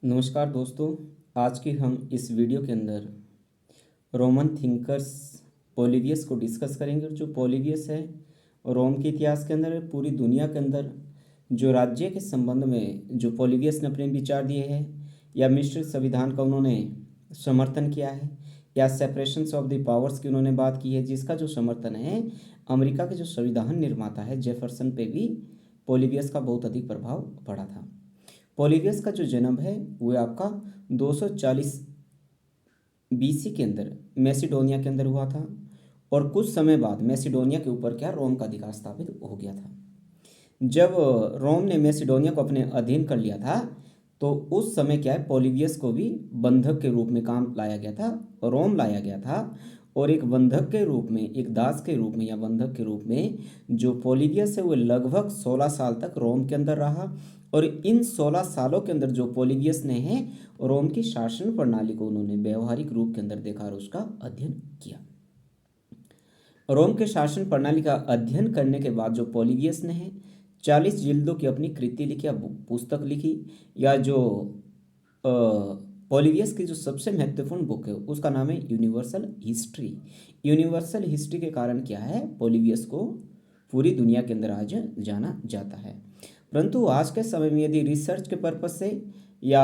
नमस्कार दोस्तों। आज की हम इस वीडियो के अंदर रोमन थिंकर्स पोलिबियस को डिस्कस करेंगे। जो पोलिबियस है रोम के इतिहास के अंदर पूरी दुनिया के अंदर जो राज्य के संबंध में जो पोलिबियस ने अपने विचार दिए हैं या मिश्रित संविधान का उन्होंने समर्थन किया है या सेपरेशंस ऑफ द पावर्स की उन्होंने बात की है, जिसका जो समर्थन है अमेरिका के जो संविधान निर्माता है जेफरसन पे भी पोलिबियस का बहुत अधिक प्रभाव पड़ा था। पोलिबियस का जो जन्म है वो आपका 240 बीसी के अंदर मैसिडोनिया के अंदर हुआ था और कुछ समय बाद मैसिडोनिया के ऊपर क्या रोम का अधिकार स्थापित हो गया था। जब रोम ने मैसिडोनिया को अपने अधीन कर लिया था तो उस समय क्या है पोलिबियस को भी बंधक के रूप में काम लाया गया था, रोम लाया गया था और एक बंधक के रूप में, एक दास के रूप में या बंधक के रूप में जो पोलिबियस है वो लगभग 16 साल तक रोम के अंदर रहा। और इन 16 सालों के अंदर जो पोलिबियस ने है रोम की शासन प्रणाली को उन्होंने व्यवहारिक रूप के अंदर देखा और उसका अध्ययन किया। रोम के शासन प्रणाली का अध्ययन करने के बाद जो पोलिबियस ने है 40 जिल्दों की अपनी कृति लिखी या पुस्तक लिखी, या जो पोलिबियस की जो सबसे महत्वपूर्ण बुक है उसका नाम है यूनिवर्सल हिस्ट्री। यूनिवर्सल हिस्ट्री के कारण क्या है पोलिबियस को पूरी दुनिया के अंदर आज जाना जाता है। परंतु आज के समय में यदि रिसर्च के पर्पज से या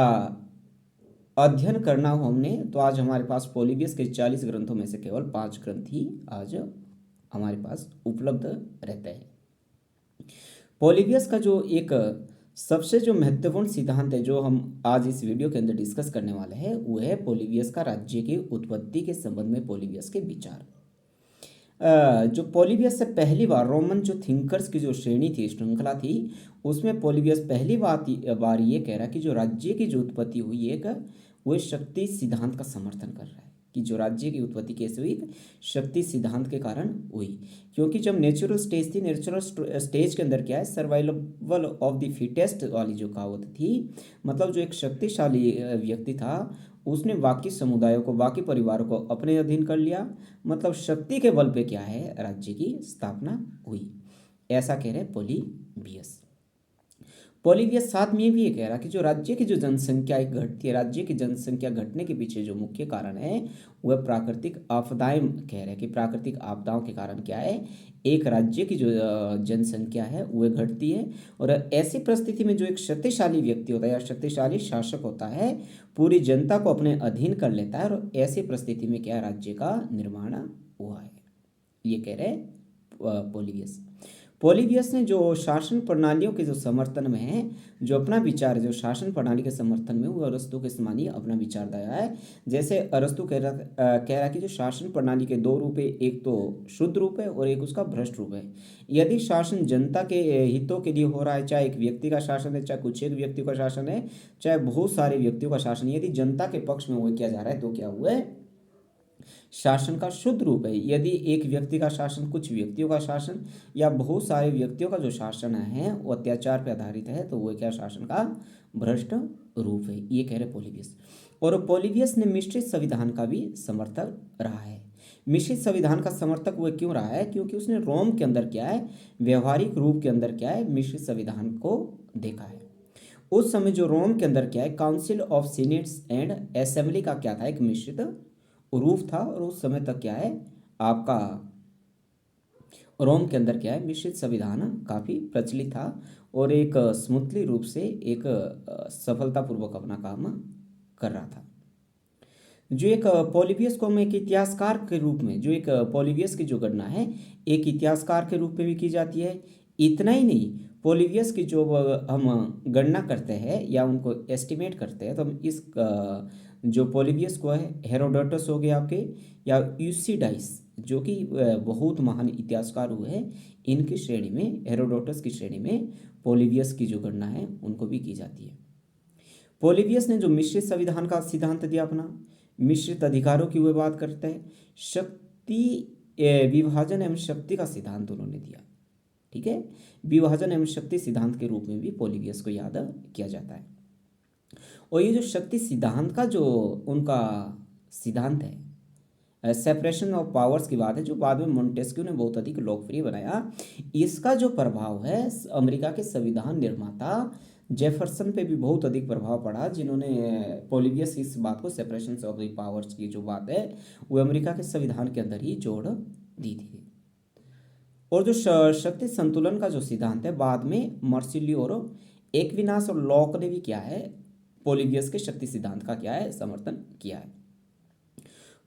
अध्ययन करना हो हमने तो आज हमारे पास पोलिबियस के 40 ग्रंथों में से केवल 5 ग्रंथ ही आज हमारे पास उपलब्ध रहते हैं। पोलिबियस का जो एक सबसे जो महत्वपूर्ण सिद्धांत है जो हम आज इस वीडियो के अंदर डिस्कस करने वाले हैं वो है पोलिबियस का राज्य की उत्पत्ति के संबंध में पोलिबियस के विचार। जो पोलिबियस से पहली बार रोमन जो थिंकर्स की जो श्रेणी थी, श्रृंखला थी, उसमें पोलिबियस पहली बार ये कह रहा है कि जो राज्य की जो उत्पत्ति हुई एक वो शक्ति सिद्धांत का समर्थन कर रहा है कि जो राज्य की उत्पत्ति कैसे हुई शक्ति सिद्धांत के कारण हुई। क्योंकि जब नेचुरल स्टेज थी, नेचुरल स्टेज के अंदर क्या है सर्वाइवल ऑफ द फिटेस्ट वाली जो कहावत थी, मतलब जो एक शक्तिशाली व्यक्ति था उसने बाकी समुदायों को, बाकी परिवारों को अपने अधीन कर लिया, मतलब शक्ति के बल पे क्या है राज्य की स्थापना हुई, ऐसा कह रहे पोलिबियस। पोलिबियस साथ में ये भी ये कह रहा कि जो राज्य की जो जनसंख्या एक घटती है, राज्य की जनसंख्या घटने के पीछे जो मुख्य कारण है वह प्राकृतिक आपदाएं, कह रहे हैं कि प्राकृतिक आपदाओं के कारण क्या है एक राज्य की जो जनसंख्या है वह घटती है। और ऐसी परिस्थिति में जो एक शक्तिशाली व्यक्ति होता है या शक्तिशाली शासक होता है पूरी जनता को अपने अधीन कर लेता है और ऐसी परिस्थिति में क्या राज्य का निर्माण हुआ है, ये कह रहे पोलिबियस। पोलिबियस ने जो शासन प्रणालियों के जो समर्थन में है जो अपना विचार है जो शासन प्रणाली के समर्थन में वो अरस्तु के समान ही अपना विचार दिया है। जैसे अरस्तु कह रहा कि जो शासन प्रणाली के दो रूप है, एक तो शुद्ध रूप है और एक उसका भ्रष्ट रूप है। यदि शासन जनता के हितों के लिए हो रहा है, चाहे एक व्यक्ति का शासन है, चाहे कुछ एक व्यक्ति का शासन है, चाहे बहुत सारे व्यक्तियों का शासन है, यदि जनता के पक्ष में वो किया जा रहा है तो क्या हुआ है शासन का शुद्ध रूप है। यदि एक व्यक्ति का शासन, कुछ व्यक्तियों का शासन या बहुत सारे व्यक्तियों का जो शासन है वो अत्याचार पर आधारित है तो वो क्या शासन का भ्रष्ट रूप है, ये कह रहे पोलिबियस। और पोलिबियस ने मिश्रित संविधान का भी समर्थक रहा है। मिश्रित संविधान का समर्थक वो क्यों रहा है, क्योंकि उसने रोम के अंदर क्या है व्यवहारिक रूप के अंदर क्या है मिश्रित संविधान को देखा है। उस समय जो रोम के अंदर क्या है काउंसिल ऑफ सीनेट्स एंड असेंबली का क्या था एक मिश्रित रूप था और उस समय तक क्या है आपका रोम के अंदर क्या है मिश्रित संविधान काफ़ी प्रचलित था और एक स्मूथली रूप से एक सफलतापूर्वक अपना काम कर रहा था। जो एक पोलिबियस को हम एक इतिहासकार के रूप में, जो एक पोलिबियस की जो गणना है एक इतिहासकार के रूप में भी की जाती है। इतना ही नहीं, पोलिबियस की जो हम गणना करते हैं या उनको एस्टिमेट करते हैं तो हम इस जो पोलिबियस को है हेरोडोटस हो गए आपके या यूसिडाइस जो कि बहुत महान इतिहासकार हुए हैं, इनकी श्रेणी में, हेरोडोटस की श्रेणी में पोलिबियस की जो गणना है उनको भी की जाती है। पोलिबियस ने जो मिश्रित संविधान का सिद्धांत दिया अपना, मिश्रित अधिकारों की वह बात करते हैं, शक्ति विभाजन एवं शक्ति का सिद्धांत उन्होंने दिया। ठीक है, विभाजन एवं शक्ति सिद्धांत के रूप में भी पोलिबियस को याद किया जाता है। और ये जो शक्ति सिद्धांत का जो उनका सिद्धांत है सेपरेशन ऑफ पावर्स की बात है जो बाद में मोंटेस्क्यू ने बहुत अधिक लोकप्रिय बनाया, इसका जो प्रभाव है अमेरिका के संविधान निर्माता जेफरसन पे भी बहुत अधिक प्रभाव पड़ा, जिन्होंने पोलिबियस इस बात को सेपरेशन ऑफ द पावर्स की जो बात है वो अमेरिका के संविधान के अंदर ही जोड़ दी थी। और जो शक्ति संतुलन का जो सिद्धांत है, बाद में मर्सिली और एक्विनास और लॉक ने भी क्या है, पोलिबियस के शक्ति सिद्धांत का क्या है, समर्थन किया है।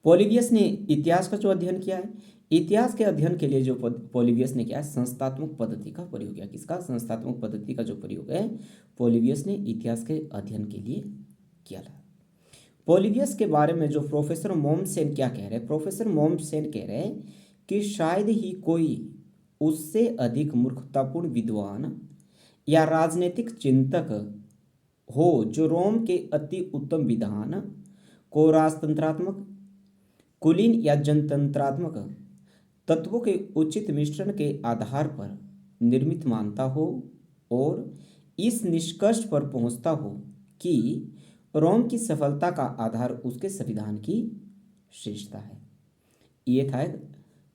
पोलिबियस ने इतिहास का जो अध्ययन किया है, इतिहास के अध्ययन के लिए जो पोलिबियस ने क्या है, संस्थात्मक पद्धति का प्रयोग किया। किसका? संस्थात्मक पद्धति का जो प्रयोग है पोलिबियस ने इतिहास के अध्ययन के लिए किया था। पोलिबियस के बारे में जो प्रोफेसर मोमसेन क्या कह रहे हैं, प्रोफेसर मोमसेन कह रहे हैं कि शायद ही कोई उससे अधिक मूर्खतापूर्ण विद्वान या राजनीतिक चिंतक हो जो रोम के अति उत्तम विधान को राजतंत्रात्मक, कुलीन या जनतंत्रात्मक तत्वों के उचित मिश्रण के आधार पर निर्मित मानता हो और इस निष्कर्ष पर पहुंचता हो कि रोम की सफलता का आधार उसके संविधान की श्रेष्ठता है। ये था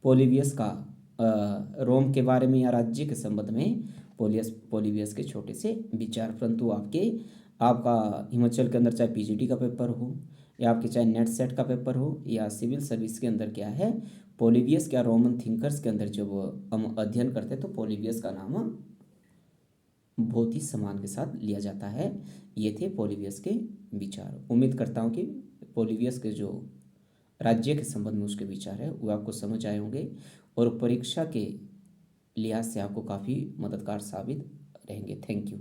पोलिबियस का रोम के बारे में या राज्य के संबंध में पोलिबियस के छोटे से विचार। परंतु आपका हिमाचल के अंदर चाहे पीजीटी का पेपर हो या आपके चाहे नेट सेट का पेपर हो या सिविल सर्विस के अंदर क्या है, पोलिबियस क्या रोमन थिंकर्स के अंदर जब हम अध्ययन करते हैं तो पोलिबियस का नाम बहुत ही सम्मान के साथ लिया जाता है। ये थे पोलिबियस के विचार। उम्मीद करता हूँ कि पोलिबियस के जो राज्य के संबंध में उसके विचार है वो आपको समझ आए होंगे और परीक्षा के लिहाज से आपको काफ़ी मददगार साबित रहेंगे। Thank you.